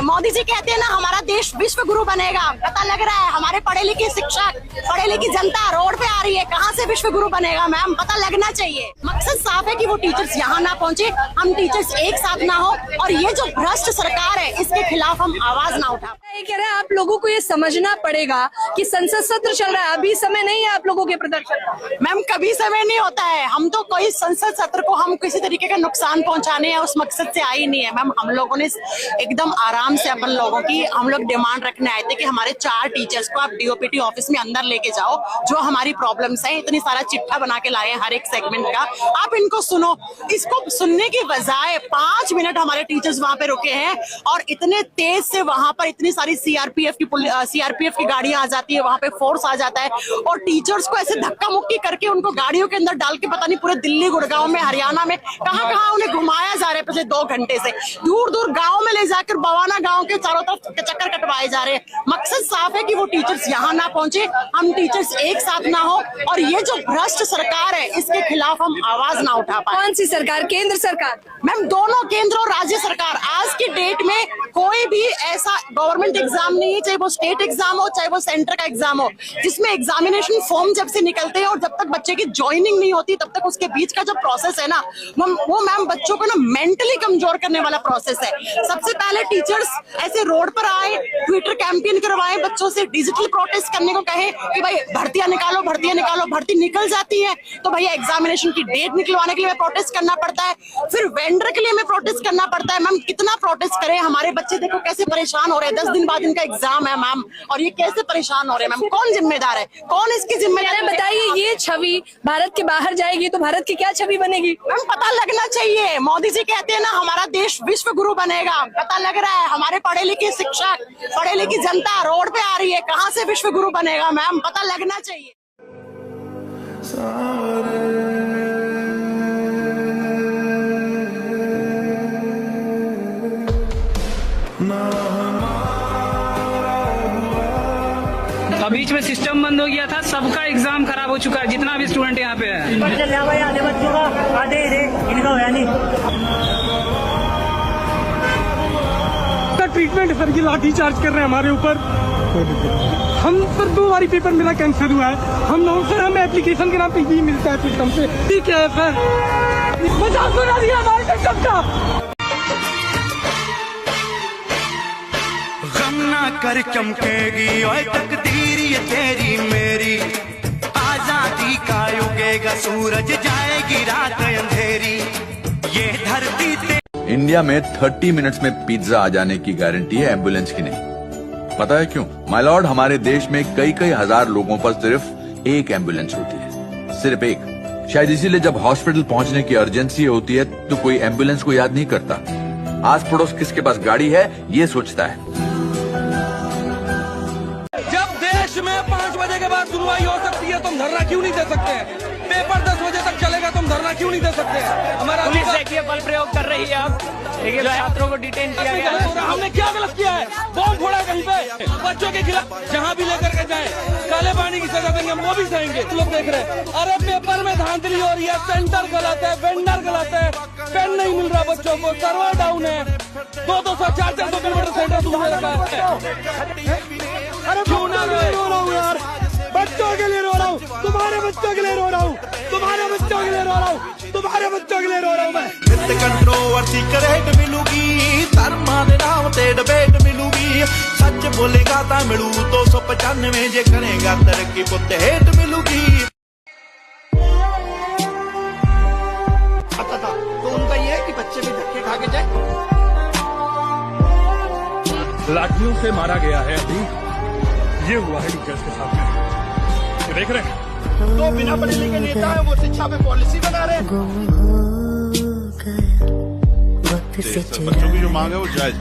मोदी जी कहते हैं ना हमारा देश विश्व गुरु बनेगा। पता लग रहा है हमारे पढ़े लिखे शिक्षक, पढ़े लिखी जनता रोड पे आ रही है, कहाँ से विश्व गुरु बनेगा मैम, पता लगना चाहिए। मकसद साफ है कि वो टीचर्स यहाँ ना पहुँचे, हम टीचर्स एक साथ ना हो, और ये जो भ्रष्ट सरकार है इसके खिलाफ हम आवाज ना उठा। कह रहे हैं आप लोगों को ये समझना पड़ेगा कि संसद सत्र चल रहा है, अभी समय नहीं है आप लोगों के प्रदर्शन। मैम कभी समय नहीं होता है, हम तो कोई संसद सत्र को हम किसी तरीके का नुकसान पहुंचाने या उस मकसद से आई नहीं है मैम। हम लोगों ने एकदम आराम से अपन लोगों की हम लोग डिमांड रखने आए थे कि हमारे 4 टीचर्स को आप डीओपीटी ऑफिस में अंदर लेके जाओ, जो हमारी प्रॉब्लम्स है, इतनी सारा चिट्ठा बना के लाए हैं हर एक सेगमेंट का, आप इनको सुनो। इसको सुनने की बजाय 5 मिनट हमारे टीचर्स वहां पे रुके हैं और इतने तेज से वहां पर इतनी सारी सीआरपीएफ की गाड़ियां आ जाती है, वहां पे फोर्स आ जाता है और टीचर्स को ऐसे धक्का मुक्की करके उनको गाड़ियों के अंदर डाल के पता नहीं पूरे दिल्ली, गुड़गांव में, हरियाणा में कहां उन्हें घुमाया जा रहा है पिछले 2 घंटे से, दूर दूर गाँव में ले जाकर बवाना गाँव के चारों तरफ चक्कर कटवाए जा रहे हैं। मकसद साफ है कि वो टीचर्स यहाँ ना पहुंचे, हम टीचर्स एक साथ ना हो, और ये जो भ्रष्ट सरकार है इसके खिलाफ हम आवाज ना उठा पाए। कौन सी सरकार? केंद्र सरकार? मैम दोनों, केंद्र और राज्य सरकार। आज की डेट में कोई भी ऐसा गवर्नमेंट एग्जाम नहीं है, चाहे वो स्टेट एग्जाम हो चाहे वो सेंटर का एग्जाम हो, जिसमें एग्जामिनेशन फॉर्म जब से निकलते हैं और जब तक बच्चे की ज्वाइनिंग नहीं होती तब तक उसके बीच का जो प्रोसेस है ना, वो मैम बच्चों को ना मेंटली कमजोर करने वाला प्रोसेस है। सबसे पहले टीचर्स ऐसे रोड पर आए, ट्विटर कैंपेन करवाए, बच्चों से डिजिटल प्रोटेस्ट करने को कहे कि भाई भर्तियां निकालो, भर्तियां निकालो, भर्ती निकल जाती है तो भैया एग्जामिनेशन की डेट निकलवाने के लिए प्रोटेस्ट करना पड़ता है, फिर वेंडर के लिए हमें प्रोटेस्ट करना पड़ता है। मैम कितना प्रोटेस्ट करें, हमारे बच्चे देखो कैसे परेशान हो रहे हैं, 10 दिन बाद इनका एग्जाम है मैम, और ये कैसे परेशान हो रहे हैं मैम, कौन जिम्मेदार है, कौन इसकी जिम्मेदारी? बताइए, ये छवि भारत के बाहर जाएगी तो भारत की क्या छवि बनेगी? मैम पता लगना चाहिए। मोदी जी कहते हैं ना हमारा देश विश्व गुरु बनेगा, पता लग रहा है हमारे पढ़े लिखे शिक्षक, पढ़े लिखी जनता रोड पे आ रही है, कहाँ से विश्व गुरु बनेगा मैम, पता लगना चाहिए। बीच में सिस्टम बंद हो गया था, सबका एग्जाम खराब हो चुका है, जितना भी स्टूडेंट यहाँ पे है। ट्रीटमेंट सर की लाठी चार्ज कर रहे हैं हमारे ऊपर। हम सर 2 बारी पेपर मेरा कैंसिल हुआ है, हम लोग सर हमें एप्लीकेशन के नाम पे ही मिलता है सिस्टम से। ठीक है सर, 50 बना दिया हमारे सिस्टम का। गम ना कर चमकेगी ओए तकदीर ये तेरी मेरी, आजादी का उगेगा सूरज, जाएगी रात अंधेरी, ये धरती ते। इंडिया में 30 मिनट्स में पिज्जा आ जाने की गारंटी है, एम्बुलेंस की नहीं। पता है क्यों? माय लॉर्ड, हमारे देश में कई हजार लोगों पर सिर्फ एक एम्बुलेंस होती है, सिर्फ एक। शायद इसीलिए जब हॉस्पिटल पहुंचने की अर्जेंसी होती है तो कोई एम्बुलेंस को याद नहीं करता, आस पड़ोस किसके पास गाड़ी है ये सोचता है। जब देश में 5 बजे के बाद सुनवाई हो सकती है तो हम धरना क्यों नहीं दे सकते हैं? पेपर 10 बजे तक चलेगा तो हम धरना क्यों नहीं दे सकते हैं? हमारा पुलिस देखिए बल प्रयोग कर रही है, अब देखिए छात्रों को डिटेन किया गया है। हमने क्या गलत किया है? बॉम्ब फोड़ा कहीं पे, बच्चों के खिलाफ जहाँ भी लेकर के जाए काले पानी की सजा देंगे, हम वो भी सहेंगे। लोग देख रहे हैं, अरे पेपर में धांधली हो रही है, सेंटर गलत है, वेंडर गलत है, पेन नहीं मिल रहा बच्चों को, सर्वर डाउन है, 200-400 किलोमीटर सेंटर दूर में रखा है। अरे क्यों ना रो रहा हूँ यार, बच्चों के लिए रो रहा हूँ, तुम्हारे बच्चों के लिए रो रहा हूँ, तुम्हारे बच्चों के लिए रो रहा हूँ, तुम्हारे बच्चों के लिए रो रहा हूँ मैं। कंट्रोवर्सी करेक्ट मिलूगी, धर्मा दे नाम ते डिबेट मिलूगी, सच बोलेगा ता मिलू 295, जे करेगा तरक्की पुत हेट मिलूगी। आता था तो उनका ये है कि बच्चे भी धक्के खा के जाए। लाठियों से मारा गया है, अभी ये हुआ है टीचर्स के साथ में, ये देख रहे हैं। तो बिना पढ़े लिखे नेता है, वो शिक्षा पे पॉलिसी बना रहे हैं। बच्चों की जो मांग है वो जायज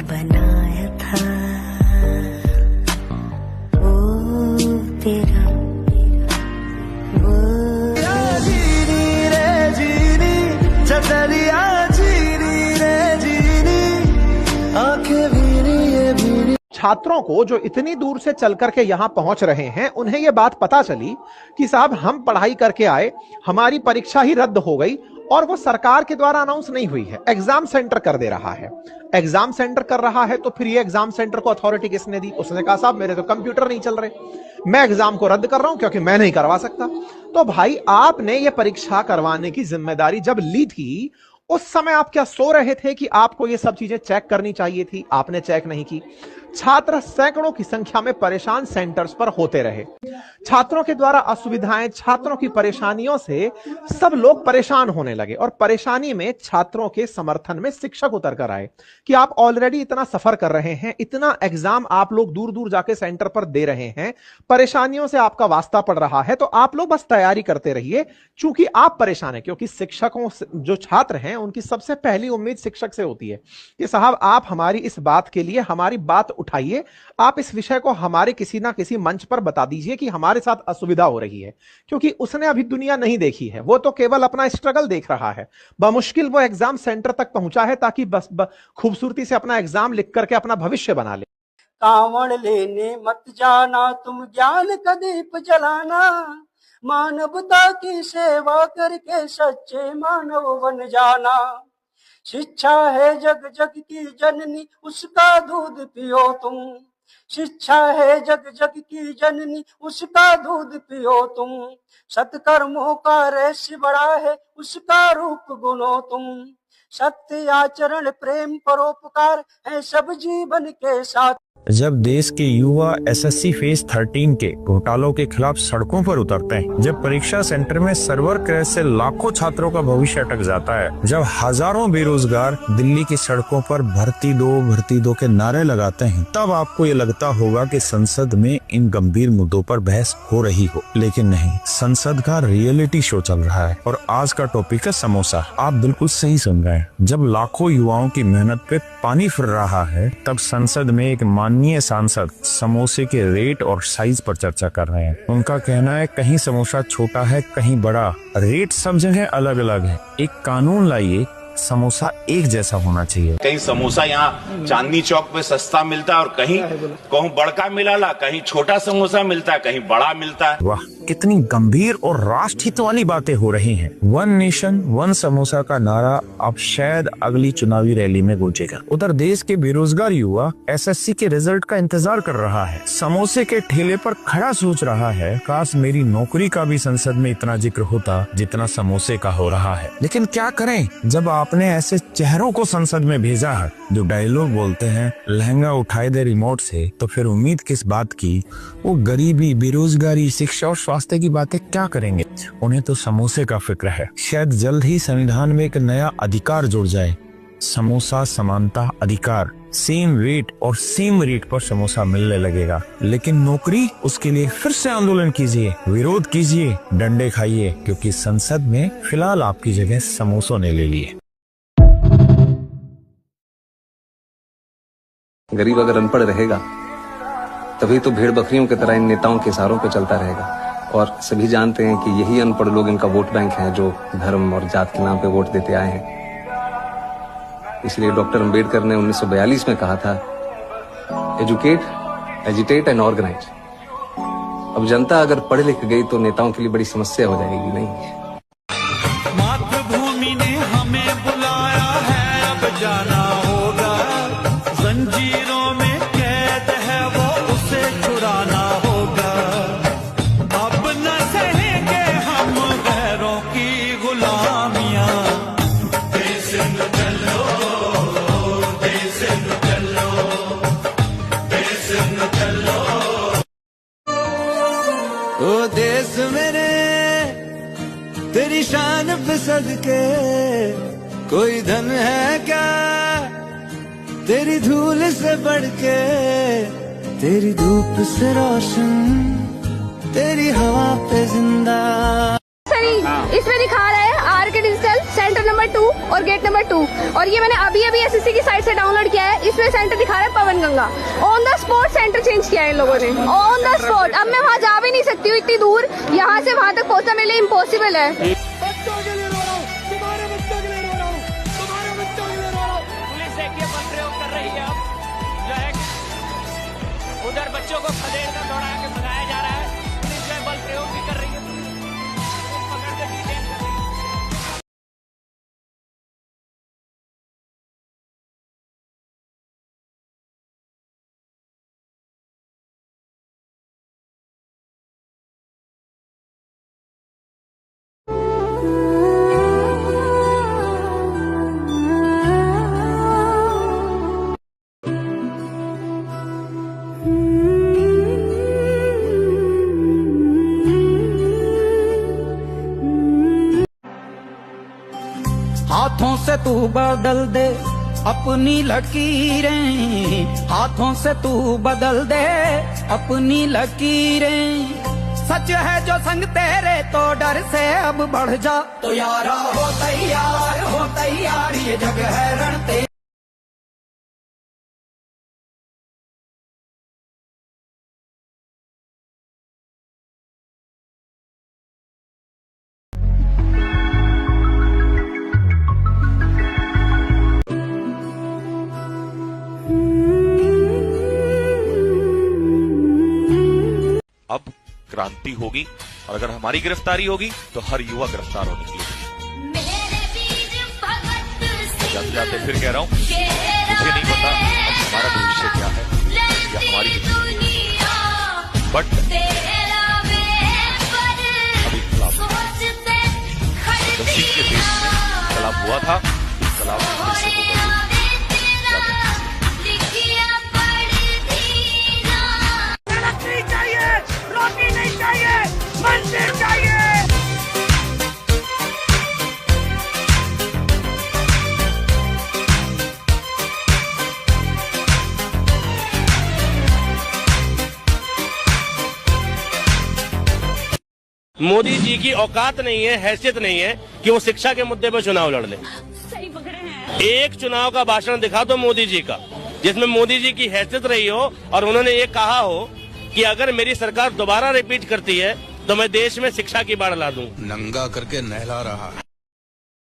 बनाया था वो तेरा छात्रों को जो इतनी दूर से चल करके यहाँ पहुंच रहे हैं, उन्हें यह बात पता चली कि साहब हम पढ़ाई करके आए, हमारी परीक्षा ही रद्द हो गई और वो सरकार के द्वारा अनाउंस नहीं हुई है, एग्जाम सेंटर कर दे रहा है। एग्जाम सेंटर कर रहा है तो फिर ये एग्जाम सेंटर को अथॉरिटी किसने दी? उसने कहा साहब मेरे तो कंप्यूटर नहीं चल रहे, मैं एग्जाम को रद्द कर रहा हूं क्योंकि मैं नहीं करवा सकता। तो भाई आपने ये परीक्षा करवाने की जिम्मेदारी जब ली थी, उस समय आप क्या सो रहे थे कि आपको ये सब चीजें चेक करनी चाहिए थी? आपने चेक नहीं की। छात्र सैकड़ों की संख्या में परेशान सेंटर्स पर होते रहे। छात्रों के द्वारा असुविधाएं, छात्रों की परेशानियों से सब लोग परेशान होने लगे और परेशानी में छात्रों के समर्थन में शिक्षक उतर कर आए कि आप ऑलरेडी इतना सफर कर रहे हैं, इतना एग्जाम आप लोग दूर दूर जाके सेंटर पर दे रहे हैं, परेशानियों से आपका वास्ता पड़ रहा है, तो आप लोग बस तैयारी करते रहिए। चूंकि आप परेशान हैं, क्योंकि शिक्षकों जो छात्र हैं उनकी सबसे पहली उम्मीद शिक्षक से होती है कि साहब आप हमारी इस बात के लिए हमारी बात उठाइए, आप इस विषय को हमारे किसी ना किसी मंच पर बता दीजिए कि हमारे साथ असुविधा हो रही है। क्योंकि उसने अभी दुनिया नहीं देखी है, वो तो केवल अपना स्ट्रगल देख रहा है। बमुश्किल वो एग्जाम सेंटर तक पहुंचा है ताकि बस खूबसूरती से अपना एग्जाम लिख करके अपना भविष्य बना ले। कांवड़ लेने मत जाना, तुम ज्ञान का दीप जलाना, मानवता की सेवा करके सच्चे मानव बन जाना। शिक्षा है जग जग की जननी, उसका दूध पियो तुम। शिक्षा है जग जग की जननी, उसका दूध पियो तुम। सत्कर्मों का रहस्य बड़ा है, उसका रूप गुनो तुम। सत्य आचरण प्रेम परोपकार है सब जीवन के साथ। जब देश के युवा एसएससी फेज 13 के घोटालों के खिलाफ सड़कों पर उतरते हैं, जब परीक्षा सेंटर में सर्वर क्रैश से लाखों छात्रों का भविष्य अटक जाता है, जब हजारों बेरोजगार दिल्ली की सड़कों पर भर्ती दो के नारे लगाते हैं, तब आपको ये लगता होगा कि संसद में इन गंभीर मुद्दों पर बहस हो रही हो। लेकिन नहीं, संसद का रियलिटी शो चल रहा है और आज का टॉपिक है समोसा। आप बिल्कुल सही सुन रहे हैं। जब लाखों युवाओं की मेहनत पे पानी फिर रहा है, तब संसद में एक माननीय सांसद समोसे के रेट और साइज पर चर्चा कर रहे हैं। उनका कहना है कहीं समोसा छोटा है, कहीं बड़ा, रेट सब जगह अलग अलग है। एक कानून लाइए, समोसा एक जैसा होना चाहिए। कहीं समोसा यहाँ चांदनी चौक पे सस्ता मिलता है और कहीं बड़का मिला, कहीं छोटा समोसा मिलता है, कहीं बड़ा मिलता है। वाह, कितनी गंभीर और राष्ट्रहित वाली बातें हो रही हैं। वन नेशन वन समोसा का नारा अब शायद अगली चुनावी रैली में गूंजेगा। उधर देश के बेरोजगार युवा एसएससी के रिजल्ट का इंतजार कर रहा है, समोसे के ठेले पर खड़ा सोच रहा है काश मेरी नौकरी का भी संसद में इतना जिक्र होता जितना समोसे का हो रहा है। लेकिन क्या करें जब आपने ऐसे चेहरों को संसद में भेजा है जो डायलॉग बोलते हैं लहंगा उठाए दे रिमोट से, तो फिर उम्मीद किस बात की? वो गरीबी, बेरोजगारी, शिक्षा और स्वास्थ्य की बातें क्या करेंगे? उन्हें तो समोसे का फिक्र है। शायद जल्द ही संविधान में एक नया अधिकार जुड़ जाए, समोसा समानता अधिकार। सेम वेट और सेम रेट पर समोसा मिलने लगेगा। लेकिन नौकरी, उसके लिए फिर से आंदोलन कीजिए, विरोध कीजिए, डंडे खाइए, क्योंकि संसद में फिलहाल आपकी जगह समोसों ने ले ली है। गरीब अगर अनपढ़ रहेगा तभी तो भेड़ बकरियों की तरह इन नेताओं के इशारों पे चलता रहेगा। और सभी जानते हैं कि यही अनपढ़ लोग इनका वोट बैंक है, जो धर्म और जात के नाम पे वोट देते आए हैं। इसलिए डॉक्टर अंबेडकर ने 1942 में कहा था, एजुकेट, एजिटेट एंड ऑर्गेनाइज। अब जनता अगर पढ़ लिख गई तो नेताओं के लिए बड़ी समस्या हो जाएगी। नहीं, मातृभूमि ने हमें बुलाया है, अब जाना होगा। जंजीरों में कैद है वो, उसे छुड़ाना होगा। अब न सहेंगे हम गैरों की गुलामियां। देश न चलो, देश न चलो, देश न चलो। ओ देश मेरे तेरी शान पे सदके, कोई धन है क्या तेरी धूल से बढ़ के? तेरी धूप से रोशन, तेरी हवा पे जिंदा। इसमें दिखा रहा है आर के डिजिटल सेंटर नंबर 2 और गेट नंबर 2, और ये मैंने अभी एसएससी की साइट से डाउनलोड किया है। इसमें सेंटर दिखा रहा है Pawan Ganga. On the spot centre change किया है इन लोगों ने, ऑन द स्पॉट। अब मैं वहाँ जा भी नहीं सकती हूँ, इतनी दूर, यहाँ से वहाँ तक पहुँचना मेरे लिए इम्पॉसिबल है। बच्चों के लिए रो रहा हूँ, तुम्हारे बच्चों के लिए रो रहा हूँ, तुम्हारे बच्चों के लिए रो रहा हूँ। पुलिस देखिए बल प्रयोग कर रही है। अब जो है उधर बच्चों को खदेड़ कर दौड़ा के भगाया जा रहा है, पुलिस जो है बल प्रयोग भी कर रही है। से तू बदल दे अपनी लकीरें, हाथों से तू बदल दे अपनी लकीरें। सच है जो संग तेरे तो डर से अब बढ़ जा, तो यारा हो तैयार ये जग है रण तेरा। अब क्रांति होगी और अगर हमारी गिरफ्तारी होगी तो हर युवा गिरफ्तार होने के लिए। जाते जाते फिर कह रहा हूं, मुझे नहीं पता हमारा भविष्य क्या है या हमारी, बट अभी इंकलाब, नसीब के देश में इंकलाब हुआ था, इंकलाब फिर से होगा। रोटी नहीं चाहिए, मंदिर चाहिए। मोदी जी की औकात नहीं है, हैसियत नहीं है कि वो शिक्षा के मुद्दे पर चुनाव लड़ ले। सही पकड़े हैं। एक चुनाव का भाषण दिखा दो मोदी जी का, जिसमें मोदी जी की हैसियत रही हो और उन्होंने ये कहा हो कि अगर मेरी सरकार दोबारा रिपीट करती है तो मैं देश में शिक्षा की बाढ़ ला दूं। नंगा करके नहला रहा है।